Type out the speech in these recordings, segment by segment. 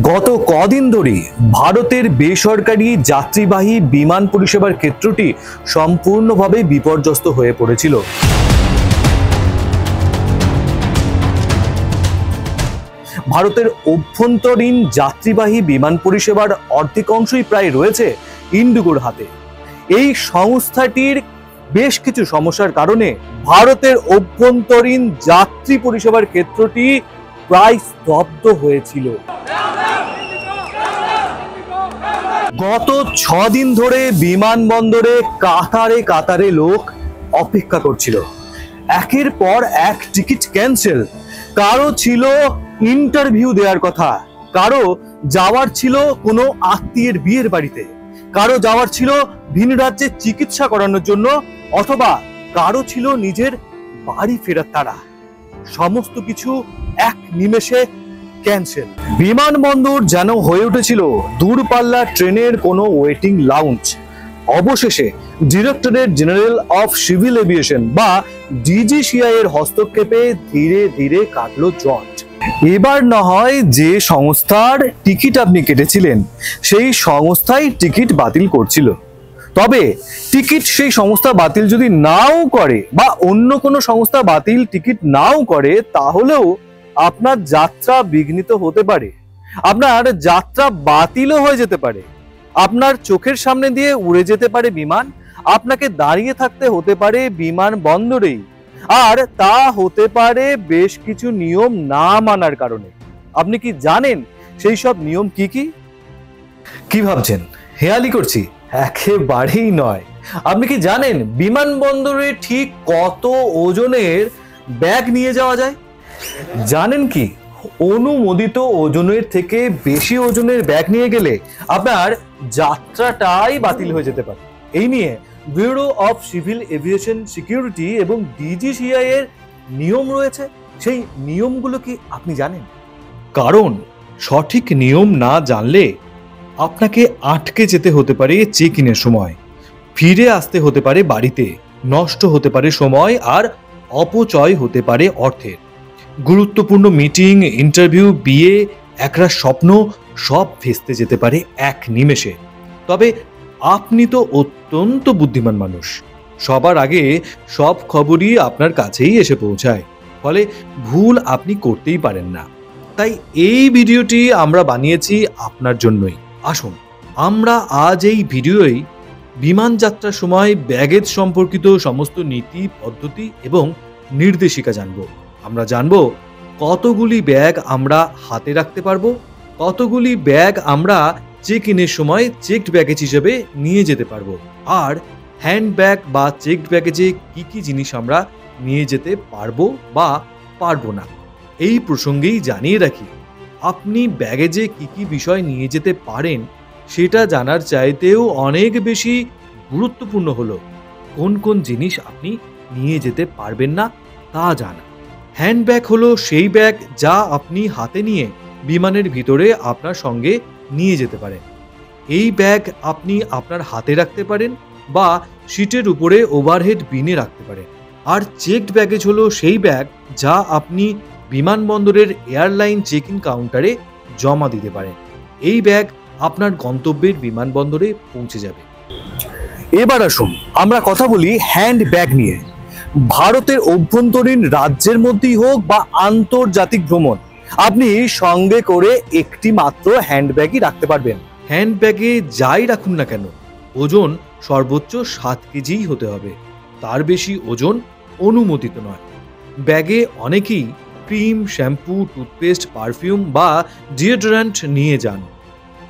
গত কদিন ধরে ভারতের বেসরকারি যাত্রীবাহী বিমান পরিষেবার ক্ষেত্রটি সম্পূর্ণভাবে বিপর্যস্ত হয়ে পড়েছিল। ভারতের অভ্যন্তরীণ যাত্রীবাহী বিমান পরিষেবার অর্ধেক অংশই প্রায় রয়েছে ইন্ডিগোর হাতে। এই সংস্থাটির বেশ কিছু সমস্যার কারণে ভারতের অভ্যন্তরীণ যাত্রী পরিষেবার ক্ষেত্রটি প্রায় স্তব্ধ হয়েছিল। গত 6 দিন ধরে বিমানবন্দরে কাতারে কাতারে লোক অপেক্ষা করছিল। একের পর এক টিকিট ক্যান্সেল। কারো ছিল ইন্টারভিউ দেওয়ার কথা, কারো যাওয়ার ছিল কোনো আত্মীয়ের বিয়ের বাড়িতে, কারো যাওয়ার ছিল ভিন রাজ্যে চিকিৎসা করানোর জন্য, অথবা কারো ছিল নিজের বাড়ি ফেরার তাড়া। সমস্ত কিছু এক নিমেষে ক্যান্সেল। বিমানবন্দর যেন হয়ে উঠেছিল দূরপাল্লার ট্রেনের কোনো ওয়েটিং লাউঞ্জ। অবশেষে directorate general of civil aviation বা ডিজিসিআই এর হস্তক্ষেপে ধীরে ধীরে কাটলো জট। এবার না হয় যে সংস্থার টিকিট আপনি কেটেছিলেন সেই সংস্থাই টিকিট বাতিল করছিল। তবে টিকিট সেই সংস্থা বাতিল যদি নাও করে বা অন্য কোনো সংস্থা বাতিল টিকিট নাও করে, তাহলেও আপনার যাত্রা বিঘ্নিত হতে পারে, আপনার যাত্রা বাতিলও হয়ে যেতে পারে, আপনার চোখের সামনে দিয়ে উড়ে যেতে পারে বিমান, আপনাকে দাঁড়িয়ে থাকতে হতে পারে বিমান বন্দরেই, আর তা হতে পারে বেশ কিছু নিয়ম না মানার কারণে। আপনি কি জানেন সেই সব নিয়ম কি কি? কি ভাবছেন হেয়ালি করছি? একেবারেই নয়। আপনি কি জানেন বিমানবন্দরে ঠিক কত ওজনের ব্যাগ নিয়ে যাওয়া যায়? জানেন কি অনুমোদিত ওজনের থেকে বেশি ওজনের ব্যাগ নিয়ে গেলে আপনার যাত্রাটাই বাতিল হয়ে যেতে পারে। এই নিয়ে bureau of civil aviation security এবং ডিজিসিআই এর নিয়ম রয়েছে। সেই নিয়মগুলো কি আপনি জানেন? কারণ সঠিক নিয়ম না জানলে আপনাকে আটকে যেতে হতে পারে চেক ইনের সময়, ফিরে আসতে হতে পারে বাড়িতে, নষ্ট হতে পারে সময়, আর অপচয় হতে পারে অর্থের। গুরুত্বপূর্ণ মিটিং, ইন্টারভিউ, বিয়ে, একরা স্বপ্ন সব ভেস্তে যেতে পারে এক নিমেষে। তবে আপনি তো অত্যন্ত বুদ্ধিমান মানুষ, সবার আগে সব খবরই আপনার কাছেই এসে পৌঁছায়, ফলে ভুল আপনি করতেই পারেন না। তাই এই ভিডিওটি আমরা বানিয়েছি আপনার জন্যই। আসুন আমরা আজ এই ভিডিওয় বিমান যাত্রার সময় ব্যাগেজ সম্পর্কিত সমস্ত নীতি, পদ্ধতি এবং নির্দেশিকা জানব। আমরা জানব কতগুলি ব্যাগ আমরা হাতে রাখতে পারবো, কতগুলি ব্যাগ আমরা চেক ইনের সময় চেকড ব্যাগেজ হিসেবে নিয়ে যেতে পারবো, আর হ্যান্ড ব্যাগ বা চেকড ব্যাগেজে কি কি জিনিস আমরা নিয়ে যেতে পারবো বা পারবো না। এই প্রসঙ্গেই জানিয়ে রাখি, আপনি ব্যাগেজে কি কি বিষয় নিয়ে যেতে পারেন সেটা জানার চাইতেও অনেক বেশি গুরুত্বপূর্ণ হলো কোন কোন জিনিস আপনি নিয়ে যেতে পারবেন না তা জানা। হ্যান্ডব্যাগ হলো সেই ব্যাগ যা আপনি হাতে নিয়ে বিমানের ভিতরে আপনার সঙ্গে নিয়ে যেতে পারেন। এই ব্যাগ আপনি আপনার হাতে রাখতে পারেন বা সিটের উপরে ওভারহেড বিনে রাখতে পারেন। আর চেকড ব্যাগেজ হলো সেই ব্যাগ যা আপনি বিমানবন্দরের এয়ারলাইন চেক ইন কাউন্টারে জমা দিতে পারেন। এই ব্যাগ আপনার গন্তব্যের বিমানবন্দরে পৌঁছে যাবে। এবার আসুন আমরা কথা বলি হ্যান্ড ব্যাগ নিয়ে। ভারতের অভ্যন্তরীণ রাজ্যের মধ্যেই হোক বা আন্তর্জাতিক ভ্রমণ, আপনি সঙ্গে করে একটি মাত্র হ্যান্ড ব্যাগই রাখতে পারবেন। হ্যান্ড ব্যাগে যাই রাখুন না কেন, ওজন সর্বোচ্চ 7 কেজিই হতে হবে, তার বেশি ওজন অনুমোদিত নয়। ব্যাগে অনেকেই ক্রিম, শ্যাম্পু, টুথপেস্ট, পারফিউম বা ডিওডোরেন্ট নিয়ে যান।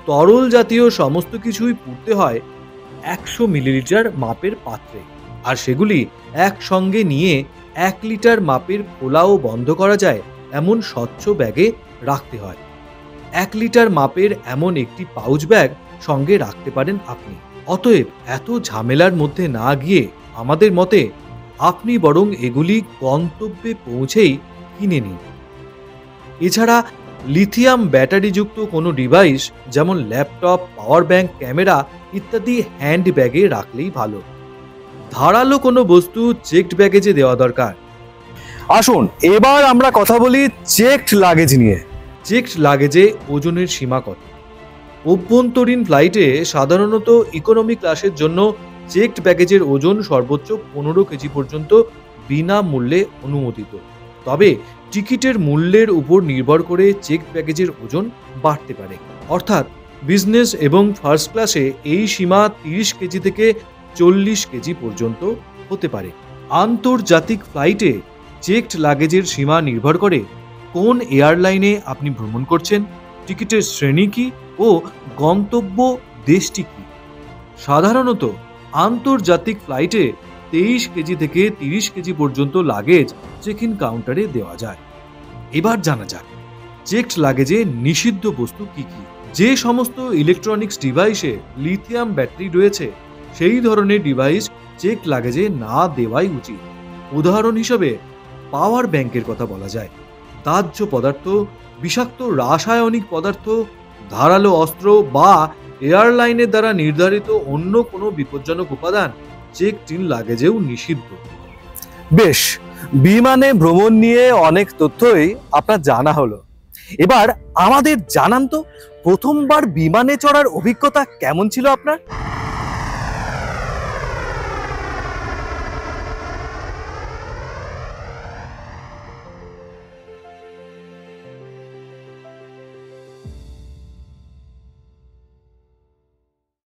তরল জাতীয় সমস্ত কিছুই পুড়তে হয় 100 মিলিলিটার মাপের পাত্রে, আর সেগুলি একসঙ্গে নিয়ে 1 লিটার মাপের খোলা ও বন্ধ করা যায় এমন স্বচ্ছ ব্যাগে রাখতে হয়। 1 লিটার মাপের এমন একটি পাউচ ব্যাগ সঙ্গে রাখতে পারেন আপনি। অতএব এত ঝামেলার মধ্যে না গিয়ে আমাদের মতে আপনি বরং এগুলি গন্তব্যে পৌঁছেই কিনে নিন। এছাড়া লিথিয়াম ব্যাটারিযুক্ত কোনো ডিভাইস যেমন ল্যাপটপ, পাওয়ার ব্যাংক, ক্যামেরা ইত্যাদি হ্যান্ড ব্যাগে রাখলেই ভালো। ধারালো কোনো বস্তু চেকড ব্যাগেজে দেওয়া দরকার। আসুন এবার আমরা কথা বলি চেকড লাগেজ নিয়ে। চেকড লাগেজে ওজনের সীমা কত? অভ্যন্তরীণ ফ্লাইটে সাধারণত ইকোনমি ক্লাসের জন্য চেকড ব্যাগেজের ওজন সর্বোচ্চ 15 কেজি পর্যন্ত বিনামূল্যে অনুমোদিত। তবে টিকিটের মূল্যের উপর নির্ভর করে চেকড ব্যাগেজের ওজন বাড়তে পারে। অর্থাৎ বিজনেস এবং ফার্স্ট ক্লাসে এই সীমা 30 কেজি থেকে 40 কেজি পর্যন্ত হতে পারে। আন্তর্জাতিক ফ্লাইটে চেকড লাগেজের সীমা নির্ভর করে কোন এয়ারলাইনে আপনি ভ্রমণ করছেন, টিকিটের শ্রেণী কি ও গন্তব্য দেশটি কি। সাধারণত আন্তর্জাতিক ফ্লাইটে 23 কেজি থেকে 30 কেজি পর্যন্ত লাগেজ চেক ইন কাউন্টারে দেওয়া যায়। এবার জানা যাক চেকড লাগেজে নিষিদ্ধ বস্তু কি কি। যে সমস্ত ইলেকট্রনিক্স ডিভাইসে লিথিয়াম ব্যাটারি রয়েছে সেই ধরনের ডিভাইস চেকড লাগেজে না দেওয়াই উচিত। উদাহরণ হিসেবে পাওয়ার ব্যাংকের কথা বলা যায়। দাহ্য পদার্থ, বিষাক্ত রাসায়নিক পদার্থ, ধারালো অস্ত্র বা এয়ারলাইনের দ্বারা নির্ধারিত অন্য কোনো বিপজ্জনক উপাদান চেকড ইন লাগেজেও নিষিদ্ধ। বেশ, বিমানে ভ্রমণ নিয়ে অনেক তথ্যই আপনার জানা হলো। এবার আমাদের জানান তো, প্রথমবার বিমানে চড়ার অভিজ্ঞতা কেমন ছিল আপনার?